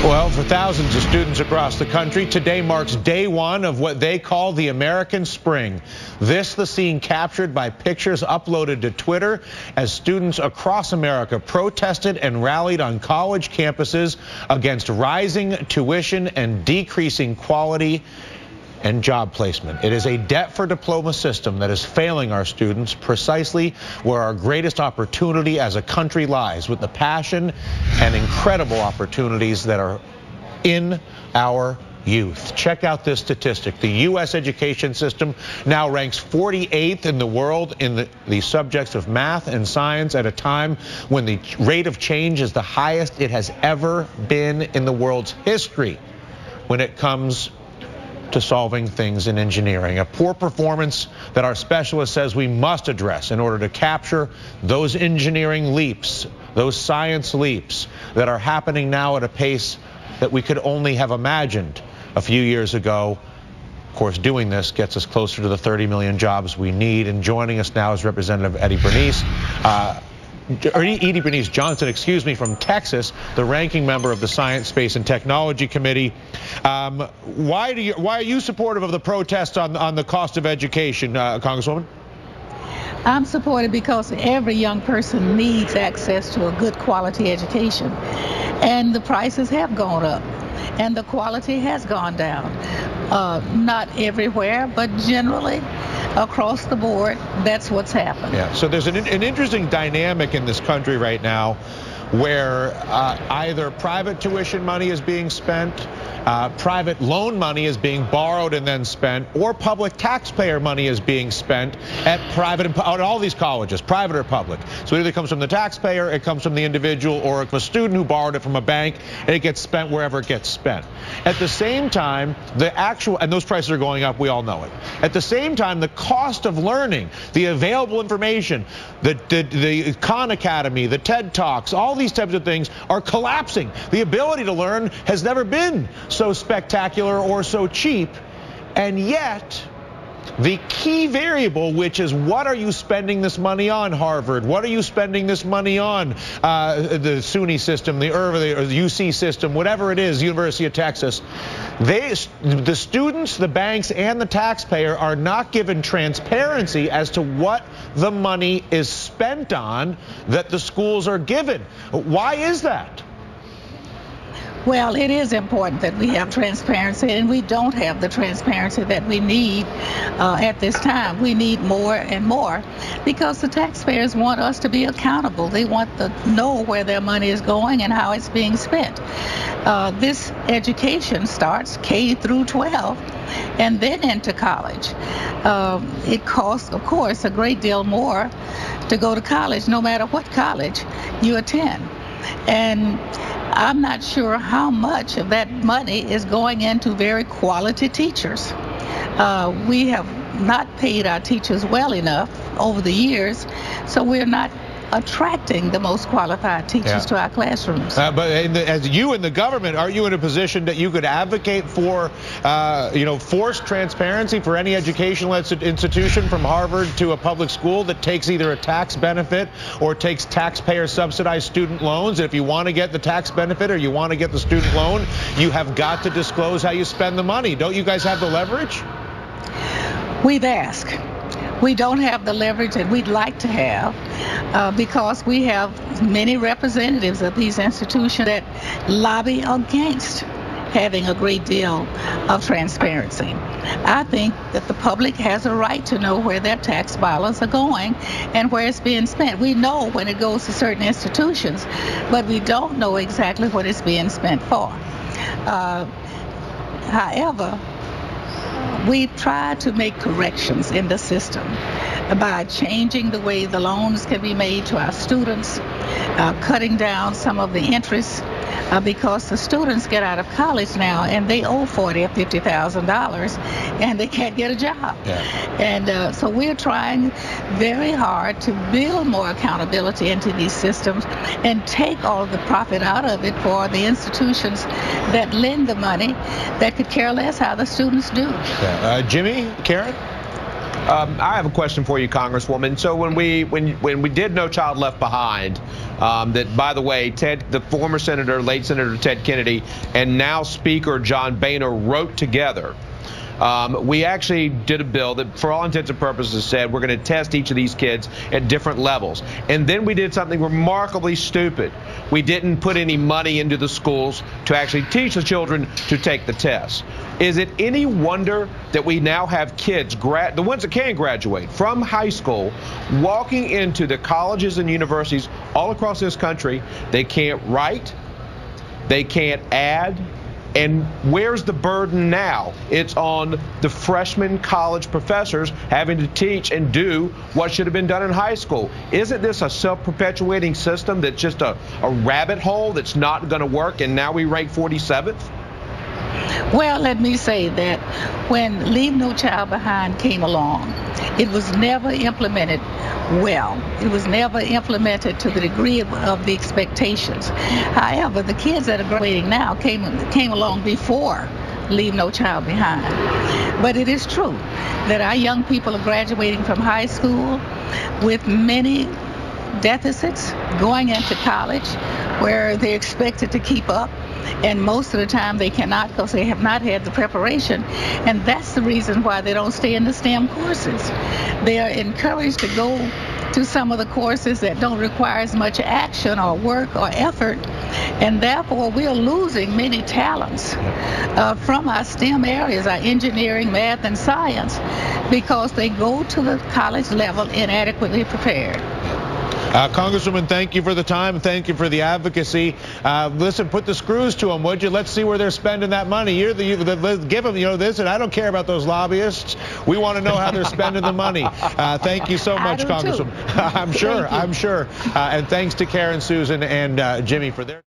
Well, for thousands of students across the country, today marks day one of what they call the American Spring. This, the scene captured by pictures uploaded to Twitter as students across America protested and rallied on college campuses against rising tuition and decreasing quality and job placement. It is a debt for diploma system that is failing our students precisely where our greatest opportunity as a country lies, with the passion and incredible opportunities that are in our youth. Check out this statistic. The U.S. education system now ranks 48th in the world in the subjects of math and science at a time when the rate of change is the highest it has ever been in the world's history when it comes to solving things in engineering. A poor performance that our specialist says we must address in order to capture those engineering leaps, those science leaps that are happening now at a pace that we could only have imagined a few years ago. Of course, doing this gets us closer to the 30 million jobs we need. And joining us now is Representative Edie Bernice Johnson, from Texas, the ranking member of the Science, Space, and Technology Committee. Why are you supportive of the protests on the cost of education, Congresswoman? I'm supportive because every young person needs access to a good quality education, and the prices have gone up, and the quality has gone down. Not everywhere, but generally across the board, that's what's happened. Yeah, so there's an interesting dynamic in this country right now where either private tuition money is being spent, private loan money is being borrowed and then spent, or public taxpayer money is being spent at all these colleges, private or public. So it either comes from the taxpayer, it comes from the individual, or a student who borrowed it from a bank, and it gets spent wherever it gets spent. At the same time, and those prices are going up, we all know it. At the same time, the cost of learning, the available information, the Khan Academy, the TED Talks, all these types of things are collapsing. The ability to learn has never been so spectacular or so cheap, and yet the key variable, which is what are you spending this money on, Harvard? What are you spending this money on, the SUNY system, the Irving or the UC system, whatever it is, University of Texas? The students, the banks, and the taxpayer are not given transparency as to what the money is spent on that the schools are given. Why is that? Well, it is important that we have transparency, and we don't have the transparency that we need at this time. We need more and more because the taxpayers want us to be accountable. They want to know where their money is going and how it's being spent. This education starts K through 12 and then into college. It costs, of course, a great deal more to go to college, no matter what college you attend. And I'm not sure how much of that money is going into very quality teachers. We have not paid our teachers well enough over the years, so we're not attracting the most qualified teachers to our classrooms. But as you in the government, are you in a position that you could advocate for, forced transparency for any educational institution from Harvard to a public school that takes either a tax benefit or takes taxpayer subsidized student loans? And if you want to get the tax benefit or you want to get the student loan, you have got to disclose how you spend the money. Don't you guys have the leverage? We've asked. We don't have the leverage that we'd like to have because we have many representatives of these institutions that lobby against having a great deal of transparency. I think that the public has a right to know where their tax dollars are going and where it's being spent. We know when it goes to certain institutions, but we don't know exactly what it's being spent for. However, we've tried to make corrections in the system by changing the way the loans can be made to our students, cutting down some of the interest because the students get out of college now and they owe $40,000 or $50,000 and they can't get a job. And so we're trying very hard to build more accountability into these systems and take all of the profit out of it for the institutions that lend the money that could care less how the students do. Jimmy, Karen? I have a question for you, Congresswoman. So when we did No Child Left Behind, that, by the way, the former senator, late Senator Ted Kennedy, and now Speaker John Boehner wrote together. We actually did a bill that, for all intents and purposes, said we're going to test each of these kids at different levels. And then we did something remarkably stupid. We didn't put any money into the schools to actually teach the children to take the test. Is it any wonder that we now have kids, the ones that can graduate from high school, walking into the colleges and universities all across this country? They can't write, they can't add. And where's the burden now? It's on the freshman college professors having to teach and do what should have been done in high school. Isn't this a self-perpetuating system that's just a rabbit hole that's not going to work, and now we rank 47th? Well, let me say that when Leave No Child Behind came along, it was never implemented well. It was never implemented to the degree of the expectations. However, the kids that are graduating now came along before Leave No Child Behind. But it is true that our young people are graduating from high school with many deficits going into college where they're expected to keep up. And most of the time they cannot because they have not had the preparation. And that's the reason why they don't stay in the STEM courses. They are encouraged to go to some of the courses that don't require as much action or work or effort. And therefore, we are losing many talents from our STEM areas, our engineering, math, and science, because they go to the college level inadequately prepared. Congresswoman, thank you for the time. Thank you for the advocacy. Listen, put the screws to them, would you? Let's see where they're spending that money. Give them, this, and I don't care about those lobbyists. We want to know how they're spending the money. Thank you so much, Congresswoman. I'm sure. And thanks to Karen, Susan, and Jimmy for their